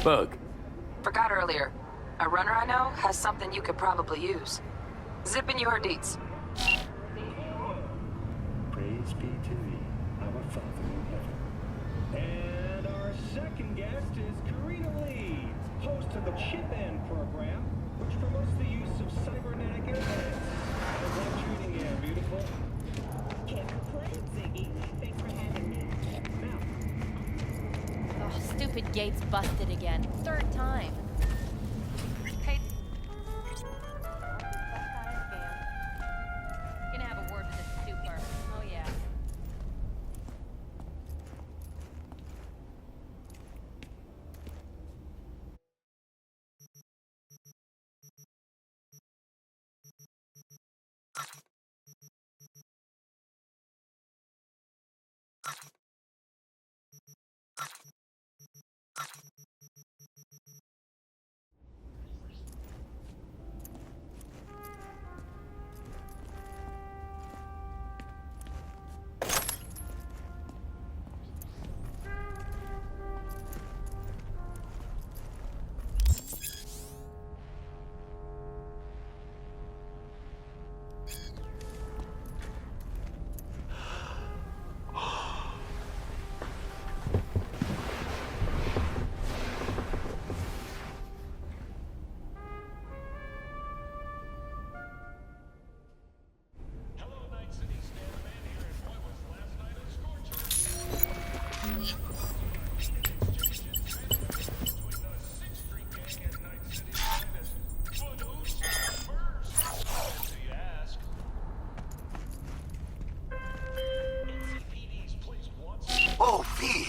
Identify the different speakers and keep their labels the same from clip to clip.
Speaker 1: Bug.
Speaker 2: Forgot earlier. A runner I know has something you could probably use. Zip in your deets.
Speaker 3: Praise be to thee, our Father in heaven. And our second guest is Karina Lee, host of the Chip In program, which promotes the use of cybernetic implants. How's that treating you, beautiful?
Speaker 4: Can't complain, Ziggy. Thanks for having me.
Speaker 3: Now,
Speaker 5: Oh, stupid gate's busted again. Third time. Hey. Gonna have a word with this super. Oh, yeah.
Speaker 6: Oh, V!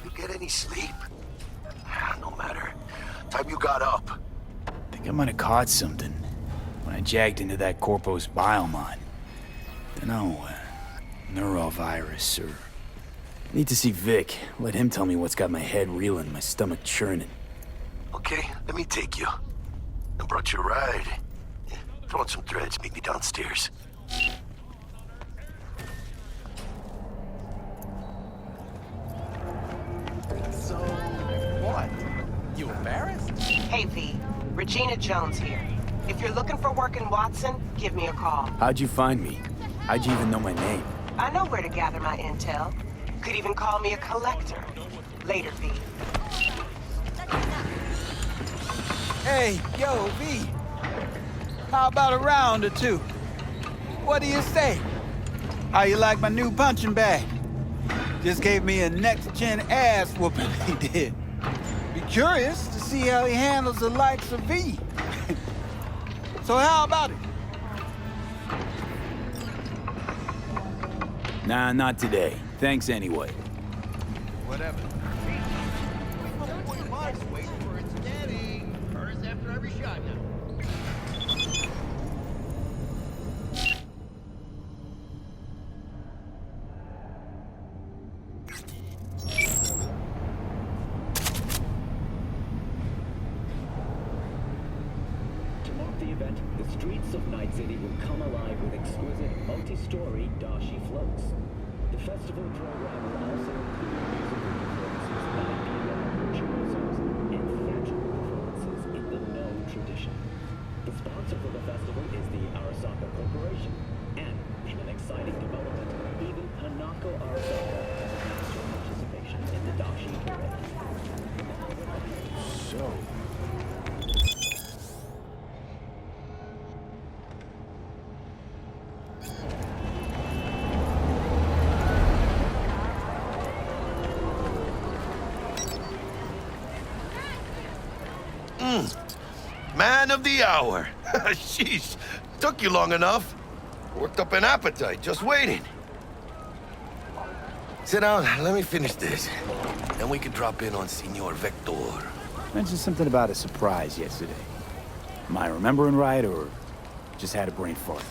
Speaker 6: You get any sleep? No matter. Time you got up.
Speaker 1: Think I might have caught something when I jagged into that Corpo's biomon. Dunno, neurovirus or... Need to see Vic. Let him tell me what's got my head reeling, my stomach churning.
Speaker 6: Okay, let me take you. I brought you a ride. Throw on some threads, meet me downstairs.
Speaker 7: So, what? You embarrassed?
Speaker 8: Hey, V. Regina Jones here. If you're looking for work in Watson, give me a call.
Speaker 1: How'd you find me? How'd you even know my name?
Speaker 8: I know where to gather my intel. Could even call me a collector. Later, V.
Speaker 7: Hey, yo, V. How about a round or two? What do you say? How you like my new punching bag? Just gave me a next-gen ass whooping, he did. Be curious to see how he handles the likes of V. So how about it?
Speaker 1: Nah, not today. Thanks anyway.
Speaker 7: Whatever.
Speaker 9: Wait for it steady. First after every shot now.
Speaker 3: to mark the event, the streets of Night City will come alive with exquisite, multi-story Dashi floats. The festival program will also include musical performances by PR virtuosos and theatrical performances in the No tradition. The sponsor for the festival is the Arasaka Corporation, and in an exciting development, even Hanako Arasaka has announced her participation in the Dashi parade.
Speaker 1: So...
Speaker 6: Man of the hour. Sheesh. Took you long enough. Worked up an appetite, just waiting. Sit down, let me finish this. Then we can drop in on Senor Vector.
Speaker 1: Mentioned something about a surprise yesterday. Am I remembering right, or just had a brain fart?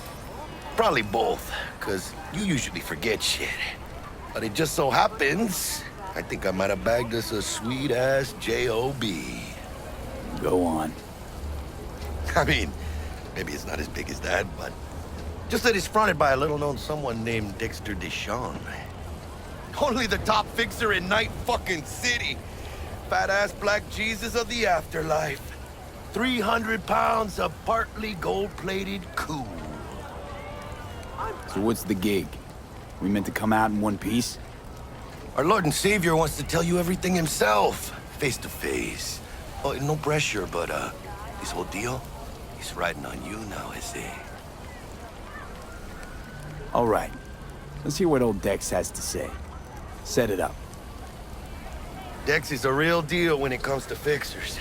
Speaker 6: Probably both, because you usually forget shit. But it just so happens, I think I might have bagged us a sweet-ass J.O.B.
Speaker 1: Go on.
Speaker 6: I mean, maybe it's not as big as that, but just that it's fronted by a little-known someone named Dexter Deshawn. Only the top fixer in Night fucking City. Fat-ass black Jesus of the afterlife. 300 pounds of partly gold-plated cool.
Speaker 1: So what's the gig? We meant to come out in one piece?
Speaker 6: Our Lord and Savior wants to tell you everything himself, face to face. Oh, no pressure, but, this whole deal, he's riding on you now, is he?
Speaker 1: All right. Let's hear what old Dex has to say. Set it up.
Speaker 6: Dex is a real deal when it comes to fixers.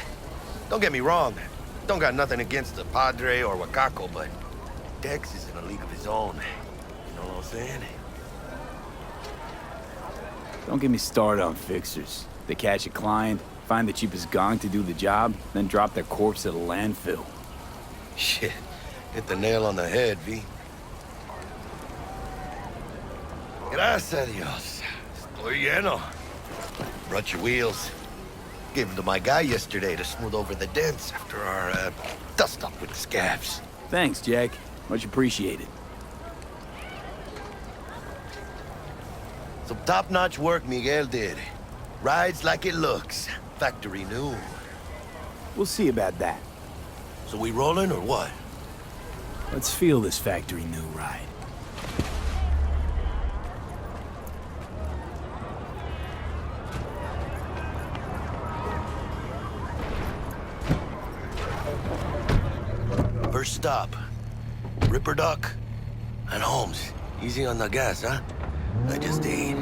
Speaker 6: Don't get me wrong, don't got nothing against the Padre or Wakako, but Dex is in a league of his own. You know what I'm saying?
Speaker 1: Don't get me started on fixers. They catch a client, find the cheapest gong to do the job, then drop their corpse at a landfill.
Speaker 6: Shit, hit the nail on the head, V. Gracias a Dios. Estoy lleno. Brought your wheels. Gave them to my guy yesterday to smooth over the dents after our, dust-up with the scabs.
Speaker 1: Thanks, Jack. Much appreciated.
Speaker 6: Some top-notch work Miguel did. Rides like it looks. Factory new.
Speaker 1: We'll see about that.
Speaker 6: So we rolling or what?
Speaker 1: Let's feel this factory new ride.
Speaker 6: First stop. Ripper Duck and Holmes. Easy on the gas, huh? I just ate.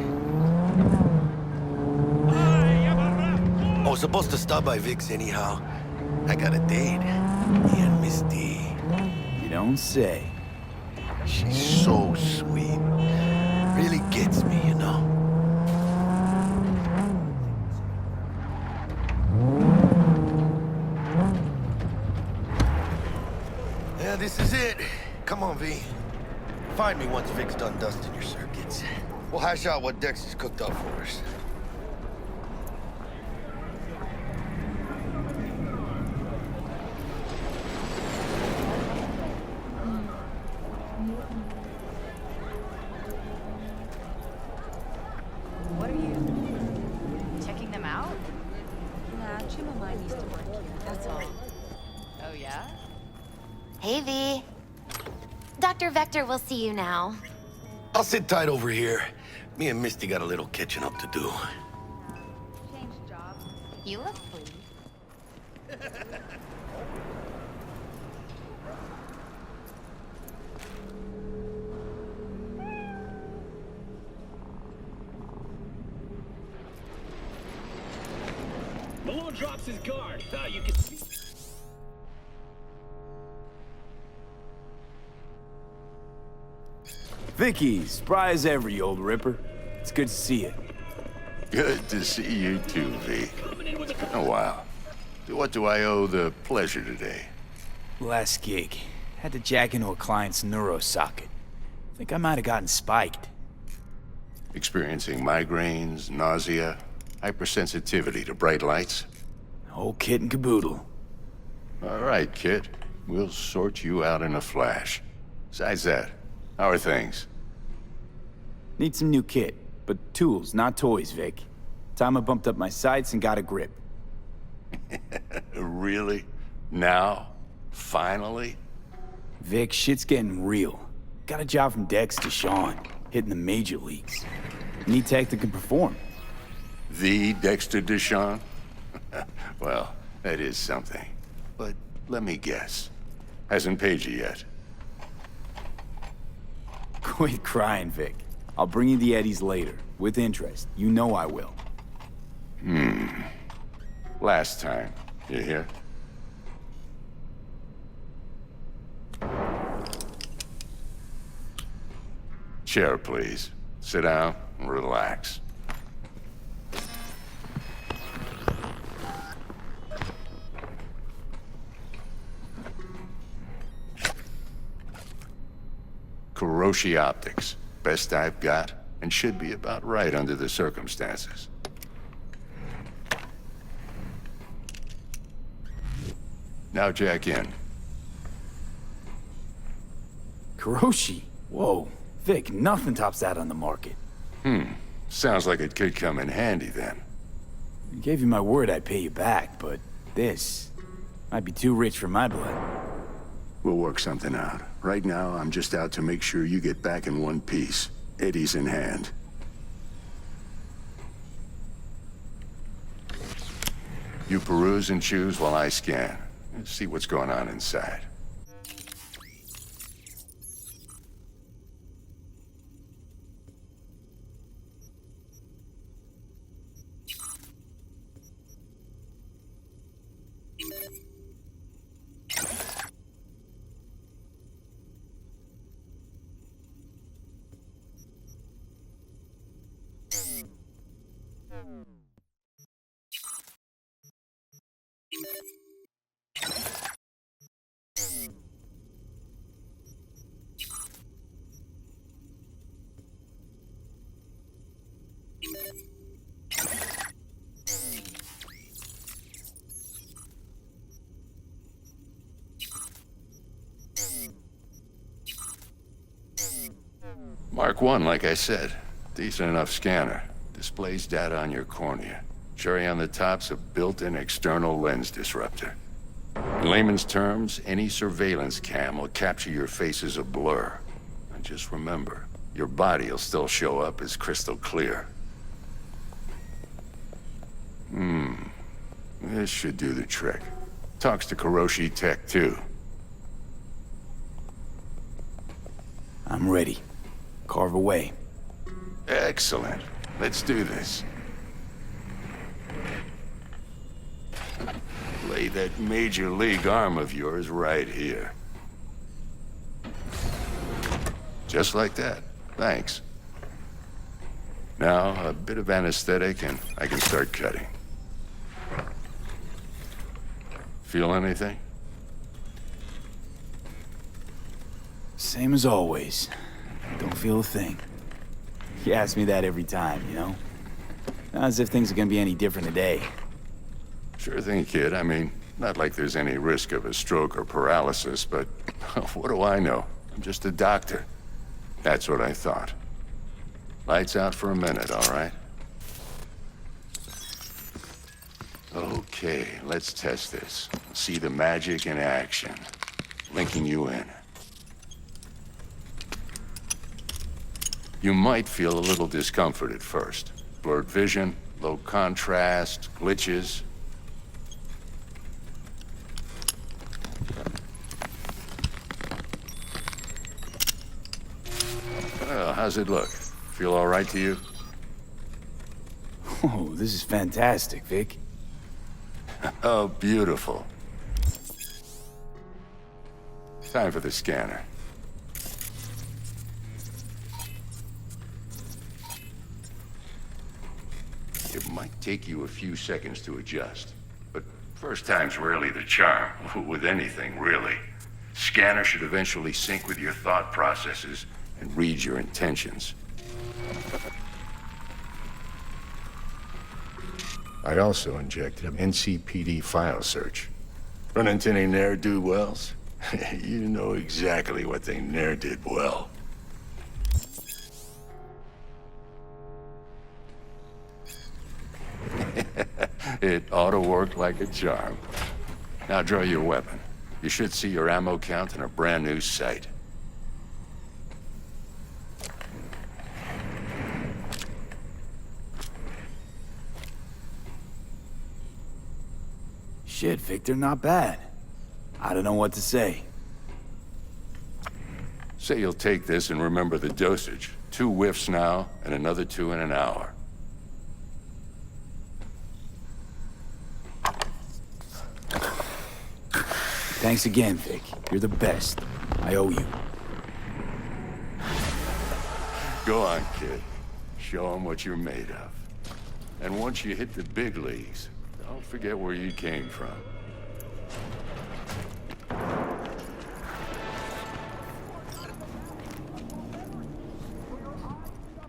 Speaker 6: I was supposed to stop by Vic's anyhow. I got a date. Me and Miss D.
Speaker 1: You don't say.
Speaker 6: She's so sweet. Really gets me, you know? Yeah, this is it. Come on, V. Find me once Vic's done dusting your circuits. We'll hash out what Dex has cooked up for us.
Speaker 5: What are you checking them out? Nah, Jim and mine used to work here. That's all. Oh yeah?
Speaker 10: Hey, V. Dr. Vector will see you now.
Speaker 6: I'll sit tight over here. Me and Misty got a little catching up to do.
Speaker 5: Change jobs.
Speaker 10: You look pleased.
Speaker 3: Malone drops his guard. You can see.
Speaker 1: Vicky, spry as ever, you old ripper. It's good to see you.
Speaker 11: Good to see you too, V. It's been a while. To what do I owe the pleasure today?
Speaker 1: Last gig. Had to jack into a client's neuro socket. Think I might have gotten spiked.
Speaker 11: Experiencing migraines, nausea, hypersensitivity to bright lights?
Speaker 1: Whole kit and caboodle.
Speaker 11: All right, kid. We'll sort you out in a flash. Besides that, how are things?
Speaker 1: Need some new kit, but tools, not toys, Vic. Time I bumped up my sights and got a grip.
Speaker 11: Really? Now? Finally?
Speaker 1: Vic, shit's getting real. Got a job from Dex to Sean, hitting the major leagues. Need tech that can perform.
Speaker 11: The Dexter Deshawn? Well, that is something. But let me guess. Hasn't paid you yet.
Speaker 1: Quit crying, Vic. I'll bring you the eddies later, with interest. You know I will.
Speaker 11: Last time. You hear? Chair, please. Sit down and relax. Kuroshi Optics. Best I've got, and should be about right under the circumstances. Now jack in.
Speaker 1: Kuroshi? Whoa. Vic, nothing tops that on the market.
Speaker 11: Sounds like it could come in handy then.
Speaker 1: I gave you my word I'd pay you back, but this might be too rich for my blood.
Speaker 11: We'll work something out. Right now, I'm just out to make sure you get back in one piece. Eddie's in hand. You peruse and choose while I scan. See what's going on inside. Mark 1, like I said. Decent enough scanner. Displays data on your cornea. Cherry on the top's a built-in external lens disruptor. In layman's terms, any surveillance cam will capture your face as a blur. And just remember, your body will still show up as crystal clear. This should do the trick. Talks to Kuroshi Tech, too.
Speaker 1: I'm ready. Carve away.
Speaker 11: Excellent. Let's do this. Lay that major league arm of yours right here. Just like that. Thanks. Now, a bit of anesthetic and I can start cutting. Feel anything?
Speaker 1: Same as always. Don't feel a thing. You ask me that every time, you know? Not as if things are gonna be any different today.
Speaker 11: Sure thing, kid. I mean, not like there's any risk of a stroke or paralysis, but what do I know? I'm just a doctor. That's what I thought. Lights out for a minute, all right? Okay, let's test this. See the magic in action. Linking you in. You might feel a little discomfort at first. Blurred vision, low contrast, glitches. Well, how's it look? Feel all right to you?
Speaker 1: Oh, this is fantastic, Vic.
Speaker 11: Oh, beautiful. Time for the scanner. It might take you a few seconds to adjust, but first time's rarely the charm, with anything, really. Scanner should eventually sync with your thought processes and read your intentions. I also injected an NCPD file search. Run into any ne'er-do-wells? You know exactly what they ne'er did well. It ought to work like a charm. Now draw your weapon. You should see your ammo count in a brand new sight.
Speaker 1: Shit, Victor, not bad. I don't know what to say.
Speaker 11: Say you'll take this and remember the dosage. 2 whiffs now, and another 2 in an hour.
Speaker 1: Thanks again, Vic. You're the best. I owe you.
Speaker 11: Go on, kid. Show them what you're made of. And once you hit the big leagues, don't forget where you came from.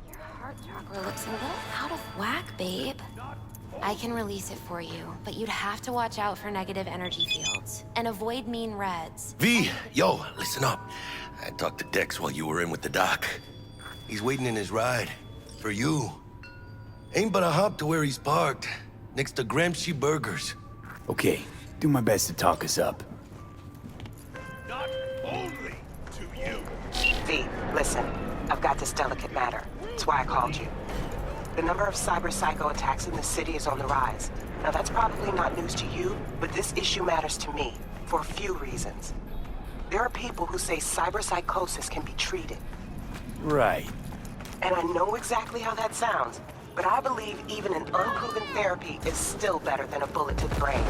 Speaker 10: Your heart chakra looks a little out of whack, babe. I can release it for you, but you'd have to watch out for negative energy fields and avoid mean reds.
Speaker 6: V, yo, listen up. I talked to Dex while you were in with the doc. He's waiting in his ride. For you. Ain't but a hop to where he's parked. next to Gramsci Burgers.
Speaker 1: Okay, do my best to talk us up.
Speaker 9: Not only to you.
Speaker 8: V, listen. I've got this delicate matter. That's why I called you. The number of cyber psycho attacks in the city is on the rise. Now that's probably not news to you, but this issue matters to me for a few reasons. There are people who say cyber psychosis can be treated.
Speaker 1: Right.
Speaker 8: And I know exactly how that sounds, but I believe even an unproven therapy is still better than a bullet to the brain.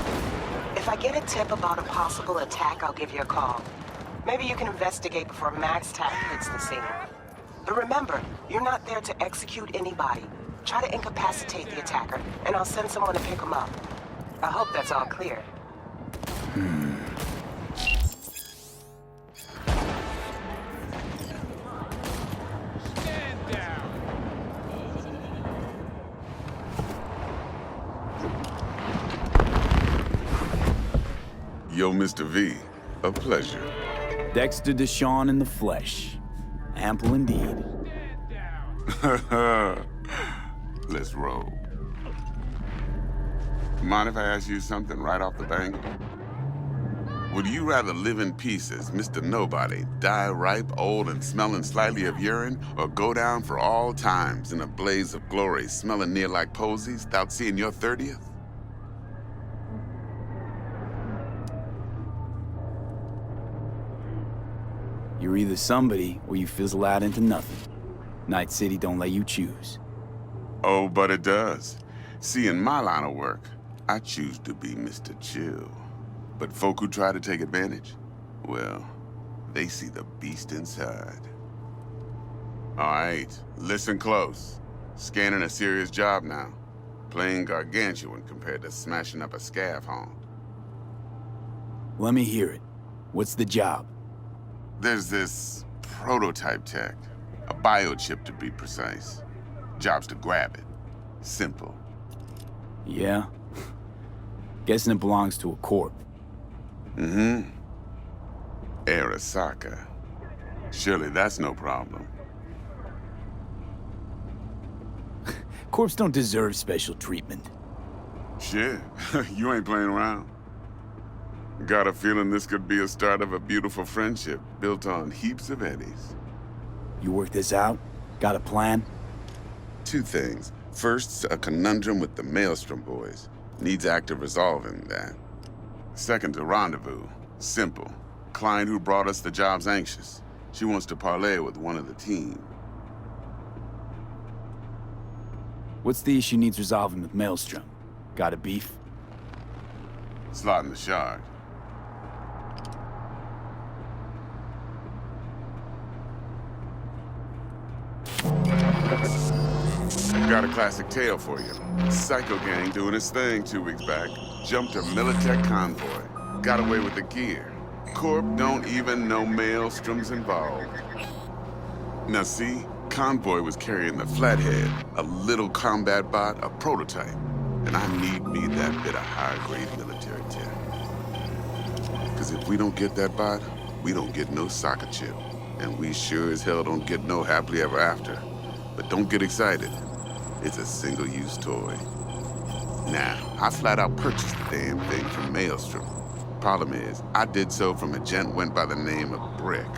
Speaker 8: If I get a tip about a possible attack, I'll give you a call. Maybe you can investigate before Max Tack hits the scene. But remember, you're not there to execute anybody. Try to incapacitate the attacker, and I'll send someone to pick him up. I hope that's all clear.
Speaker 9: Stand down.
Speaker 12: Yo, Mr. V, a pleasure.
Speaker 1: Dexter Deshawn in the flesh. Ample indeed.
Speaker 12: Let's roll. Mind if I ask you something right off the bank? Would you rather live in pieces, Mr. Nobody, die ripe, old, and smelling slightly of urine, or go down for all times in a blaze of glory, smelling near like posies, without seeing your 30th?
Speaker 1: You're either somebody or you fizzle out into nothing. Night City don't let you choose.
Speaker 12: Oh, but it does. See, in my line of work, I choose to be Mr. Chill. But folk who try to take advantage, well, they see the beast inside. All right, listen close. Scanning a serious job now. Playing gargantuan compared to smashing up a scav haunt.
Speaker 1: Let me hear it. What's the job?
Speaker 12: There's this prototype tech. A biochip, to be precise. Job's to grab it. Simple.
Speaker 1: Yeah? Guessing it belongs to a corp.
Speaker 12: Mm-hmm. Arasaka. Surely that's no problem.
Speaker 1: Corps don't deserve special treatment.
Speaker 12: Shit, you ain't playing around. Got a feeling this could be a start of a beautiful friendship built on heaps of eddies.
Speaker 1: You work this out? Got a plan?
Speaker 12: Two things. First, a conundrum with the Maelstrom boys. Needs active resolving that. Second, a rendezvous. Simple. Client who brought us the job's anxious. She wants to parlay with one of the team.
Speaker 1: What's the issue needs resolving with Maelstrom? Got a beef?
Speaker 12: Slot in the shard. Got a classic tale for you. Psycho gang doing its thing 2 weeks back. Jumped a Militech convoy. Got away with the gear. Corp don't even know Maelstrom's involved. Now see, convoy was carrying the Flathead, a little combat bot, a prototype. And I need me that bit of high-grade military tech. Because if we don't get that bot, we don't get no soccer chip. And we sure as hell don't get no happily ever after. But don't get excited. It's a single-use toy. Now, I flat out purchased the damn thing from Maelstrom. Problem is, I did so from a gent went by the name of Brick.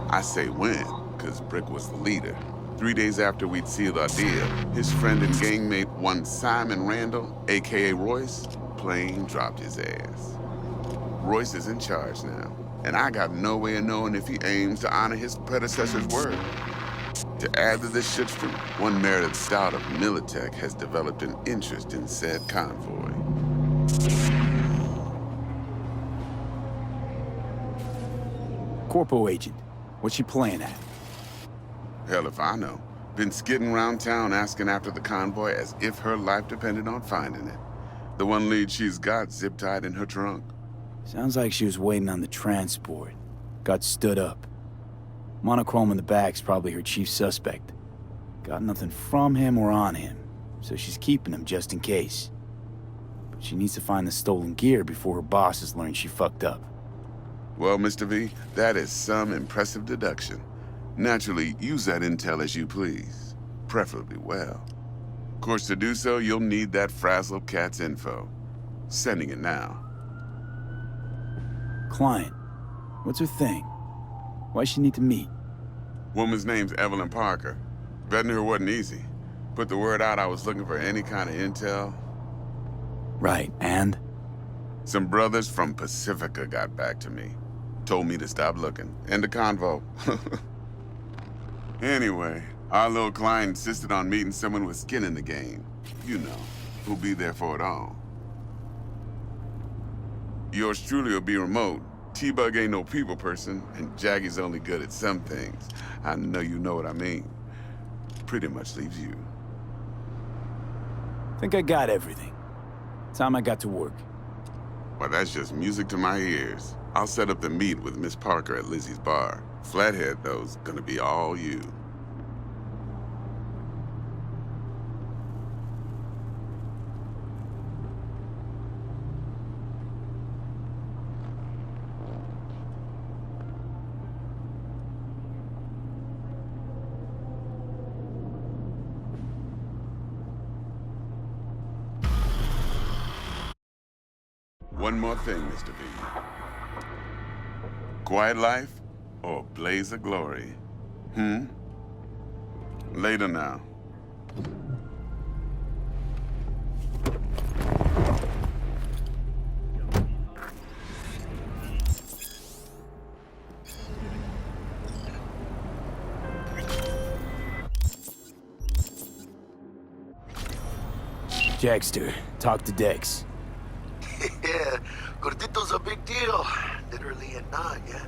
Speaker 12: I say when, because Brick was the leader. 3 days after we'd sealed our deal, his friend and gangmate, one Simon Randall, a.k.a. Royce, plain dropped his ass. Royce is in charge now, and I got no way of knowing if he aims to honor his predecessor's word. To add to this shitstorm, one Meredith Stout of Militech has developed an interest in said convoy.
Speaker 1: Corpo agent. What's she playing at?
Speaker 12: Hell if I know. Been skidding around town asking after the convoy as if her life depended on finding it. The one lead she's got zip-tied in her trunk.
Speaker 1: Sounds like she was waiting on the transport. Got stood up. Monochrome in the back's probably her chief suspect. Got nothing from him or on him, so she's keeping him just in case. But she needs to find the stolen gear before her bosses learn she fucked up.
Speaker 12: Well, Mr. V, that is some impressive deduction. Naturally, use that intel as you please. Preferably well. Of course, to do so, you'll need that frazzled cat's info. Sending it now.
Speaker 1: Client. What's her thing? Why she need to meet?
Speaker 12: Woman's name's Evelyn Parker. Vetting her wasn't easy. Put the word out I was looking for any kind of intel.
Speaker 1: Right, and?
Speaker 12: Some brothers from Pacifica got back to me. Told me to stop looking. End of convo. Anyway, our little client insisted on meeting someone with skin in the game. You know, who'll be there for it all. Yours truly will be remote. T-Bug ain't no people person, and Jaggy's only good at some things. I know you know what I mean. Pretty much leaves you.
Speaker 1: Think I got everything. Time I got to work.
Speaker 12: Well, that's just music to my ears. I'll set up the meet with Miss Parker at Lizzie's bar. Flathead, though's gonna be all you. One more thing, Mr. B. Quiet life or blaze of glory? Later now.
Speaker 1: Jackster, talk to Dex.
Speaker 6: Yeah, Gordito's a big deal. Literally and not, yeah?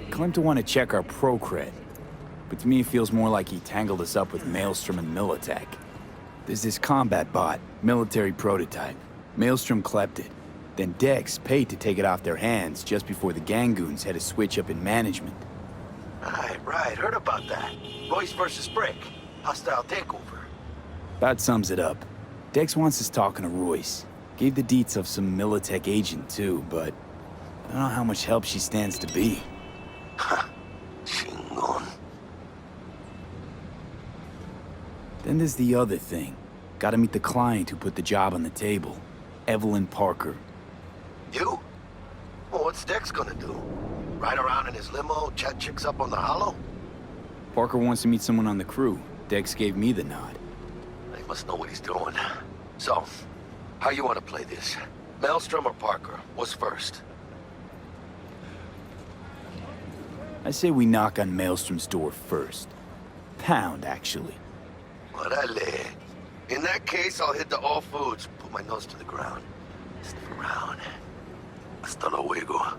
Speaker 1: Claimed to want to check our pro cred, but to me it feels more like he tangled us up with Maelstrom and Militech. There's this combat bot, military prototype. Maelstrom clept it. Then Dex paid to take it off their hands just before the Gangoons had a switch up in management.
Speaker 6: Right, heard about that. Royce versus Brick. Hostile takeover.
Speaker 1: About sums it up. Dex wants us talking to Royce. Gave the deets of some Militech agent too, but I don't know how much help she stands to be.
Speaker 6: Chingon.
Speaker 1: Then there's the other thing. Gotta meet the client who put the job on the table. Evelyn Parker.
Speaker 6: You? Well, what's Dex gonna do? Ride around in his limo, chat chicks up on the hollow?
Speaker 1: Parker wants to meet someone on the crew. Dex gave me the nod.
Speaker 6: He must know what he's doing. So, how you want to play this? Maelstrom or Parker? What's first?
Speaker 1: I say we knock on Maelstrom's door first. Pound, actually.
Speaker 6: Orale. In that case, I'll hit the All Foods, put my nose to the ground. Sniff around. Hasta luego.